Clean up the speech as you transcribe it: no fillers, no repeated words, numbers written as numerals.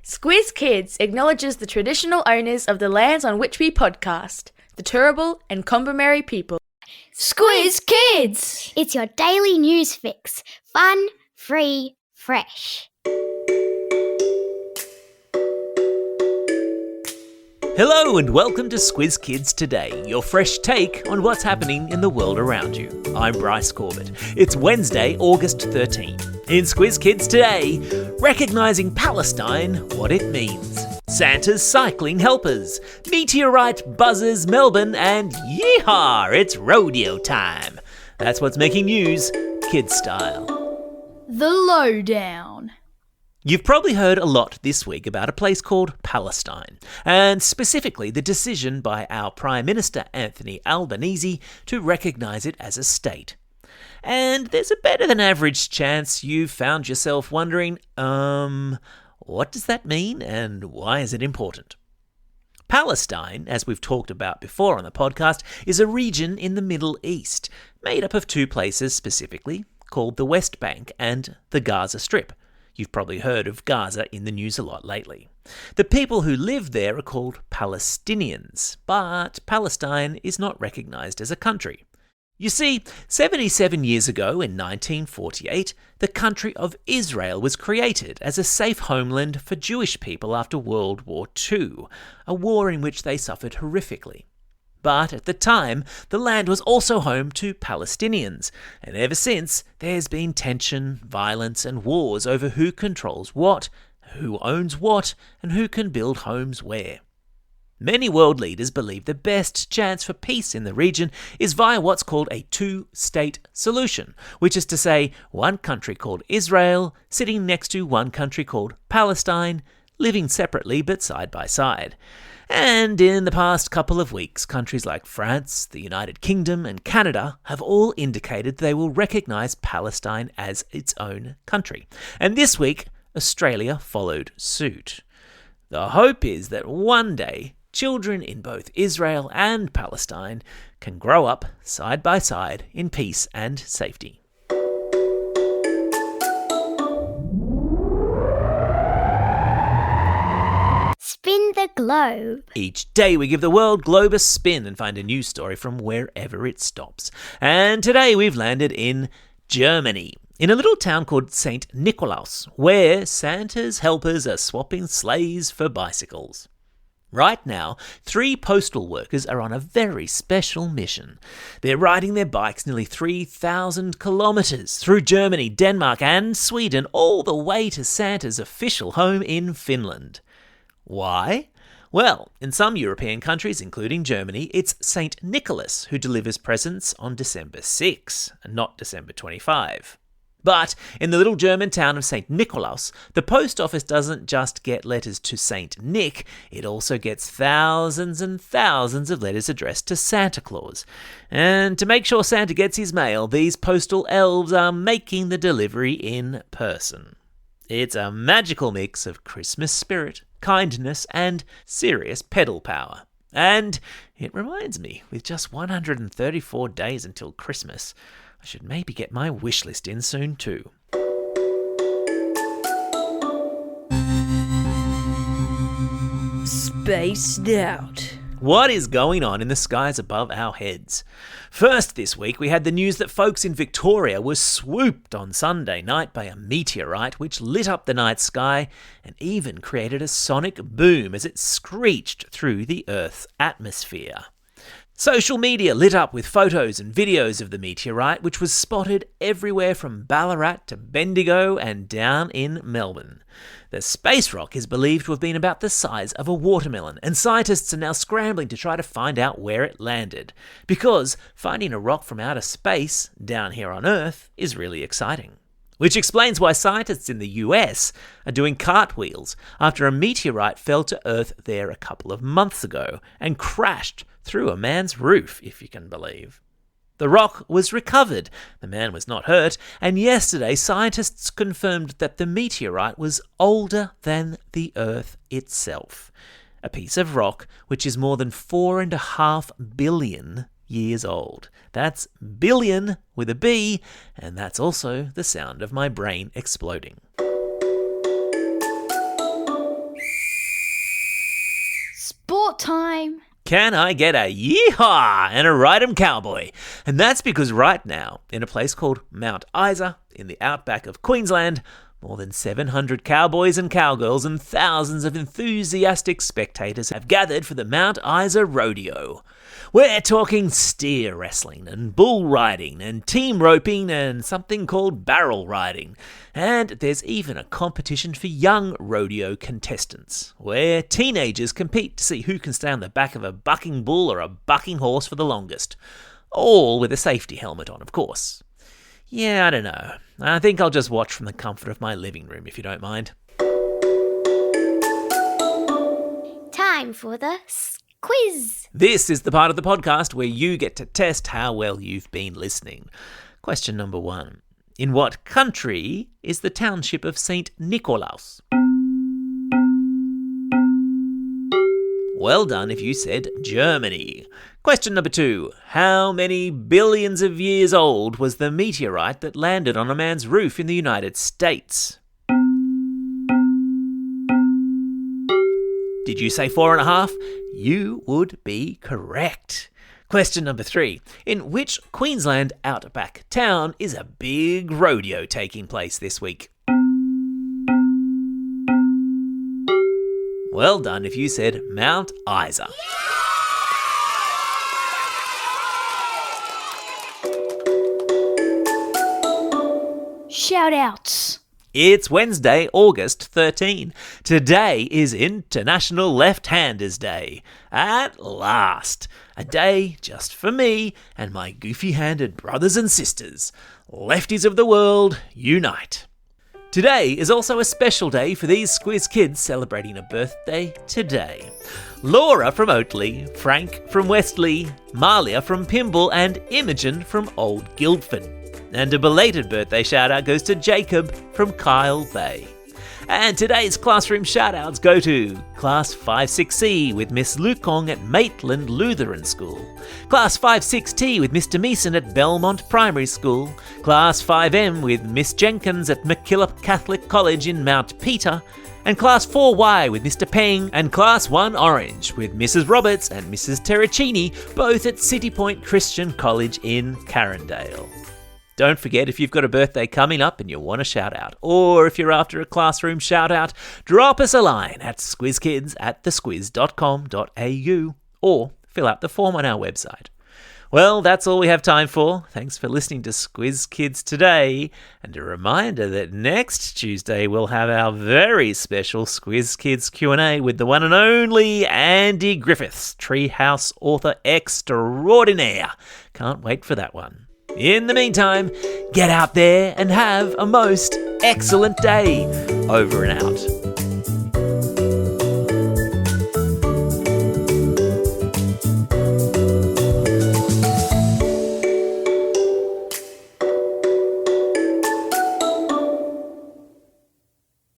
Squiz Kids acknowledges the traditional owners of the lands on which we podcast, the Turrbal and Kombumerri people. Squiz Kids! It's your daily news fix. Fun, free, fresh. Hello and welcome to Squiz Kids Today, your fresh take on what's happening in the world around you. I'm Bryce Corbett. It's Wednesday, August 13. In Squiz Kids Today, recognising Palestine, what it means. Santa's cycling helpers. Meteorite buzzes Melbourne and yee-haa, it's rodeo time. That's what's making news, kid style. The Lowdown. You've probably heard a lot this week about a place called Palestine, and specifically the decision by our Prime Minister Anthony Albanese to recognise it as a state. And there's a better than average chance you've found yourself wondering, what does that mean and why is it important? Palestine, as we've talked about before on the podcast, is a region in the Middle East, made up of two places specifically, called the West Bank and the Gaza Strip. You've probably heard of Gaza in the news a lot lately. The people who live there are called Palestinians, but Palestine is not recognised as a country. You see, 77 years ago in 1948, the country of Israel was created as a safe homeland for Jewish people after World War II, a war in which they suffered horrifically. But at the time, the land was also home to Palestinians, and ever since, there's been tension, violence, and wars over who controls what, who owns what, and who can build homes where. Many world leaders believe the best chance for peace in the region is via what's called a two-state solution, which is to say, one country called Israel sitting next to one country called Palestine, living separately but side by side. And in the past couple of weeks, countries like France, the United Kingdom, and Canada have all indicated they will recognise Palestine as its own country. And this week, Australia followed suit. The hope is that one day, children in both Israel and Palestine can grow up side by side in peace and safety. Spin the globe. Each day we give the world globe a spin and find a news story from wherever it stops. And today we've landed in Germany, in a little town called St. Nikolaus, where Santa's helpers are swapping sleighs for bicycles. Right now, 3 postal workers are on a very special mission. They're riding their bikes nearly 3,000 kilometres through Germany, Denmark and Sweden, all the way to Santa's official home in Finland. Why? Well, in some European countries, including Germany, it's St. Nicholas who delivers presents on December 6, and not December 25. But in the little German town of St. Nikolaus, the post office doesn't just get letters to St. Nick, it also gets thousands and thousands of letters addressed to Santa Claus. And to make sure Santa gets his mail, these postal elves are making the delivery in person. It's a magical mix of Christmas spirit, kindness, and serious pedal power. And it reminds me, with just 134 days until Christmas, I should maybe get my wish list in soon too. Spaced out. What is going on in the skies above our heads? First this week, we had the news that folks in Victoria were swooped on Sunday night by a meteorite which lit up the night sky and even created a sonic boom as it screeched through the Earth's atmosphere. Social media lit up with photos and videos of the meteorite, which was spotted everywhere from Ballarat to Bendigo and down in Melbourne. The space rock is believed to have been about the size of a watermelon, and scientists are now scrambling to try to find out where it landed. Because finding a rock from outer space, down here on Earth, is really exciting. Which explains why scientists in the US are doing cartwheels after a meteorite fell to Earth there a couple of months ago and crashed through a man's roof, if you can believe. The rock was recovered, the man was not hurt, and yesterday scientists confirmed that the meteorite was older than the Earth itself. A piece of rock which is more than 4.5 billion years old. That's billion with a B, and that's also the sound of my brain exploding. What time? Can I get a yee-haa and a ride-em cowboy? And that's because right now, in a place called Mount Isa, in the outback of Queensland, more than 700 cowboys and cowgirls and thousands of enthusiastic spectators have gathered for the Mount Isa Rodeo. We're talking steer wrestling and bull riding and team roping and something called barrel riding. And there's even a competition for young rodeo contestants, where teenagers compete to see who can stay on the back of a bucking bull or a bucking horse for the longest. All with a safety helmet on, of course. Yeah, I don't know. I think I'll just watch from the comfort of my living room, if you don't mind. Time for the quiz. This is the part of the podcast where you get to test how well you've been listening. Question number 1. In what country is the township of St. Nikolaus? Well done if you said Germany. Question number 2. How many billions of years old was the meteorite that landed on a man's roof in the United States? Did you say 4.5? You would be correct. Question number 3. In which Queensland outback town is a big rodeo taking place this week? Well done if you said Mount Isa. Shout-outs. It's Wednesday, August 13. Today is International Left-Handers Day. At last. A day just for me and my goofy-handed brothers and sisters. Lefties of the world, unite. Today is also a special day for these Squiz kids celebrating a birthday today. Laura from Oatley, Frank from Westley, Malia from Pimble and Imogen from Old Guildford. And a belated birthday shout-out goes to Jacob from Kyle Bay. And today's classroom shout-outs go to Class 5-6C with Miss Lukong at Maitland Lutheran School, Class 5-6T with Mr Meeson at Belmont Primary School, Class 5M with Miss Jenkins at MacKillop Catholic College in Mount Peter, and Class 4Y with Mr Peng, and Class 1 Orange with Mrs Roberts and Mrs Terracini, both at City Point Christian College in Carindale. Don't forget, if you've got a birthday coming up and you want a shout out, or if you're after a classroom shout out, drop us a line at squizkids@thesquiz.com.au or fill out the form on our website. Well, that's all we have time for. Thanks for listening to Squiz Kids today. And a reminder that next Tuesday we'll have our very special Squiz Kids Q&A with the one and only Andy Griffiths, Treehouse author extraordinaire. Can't wait for that one. In the meantime, get out there and have a most excellent day. Over and out.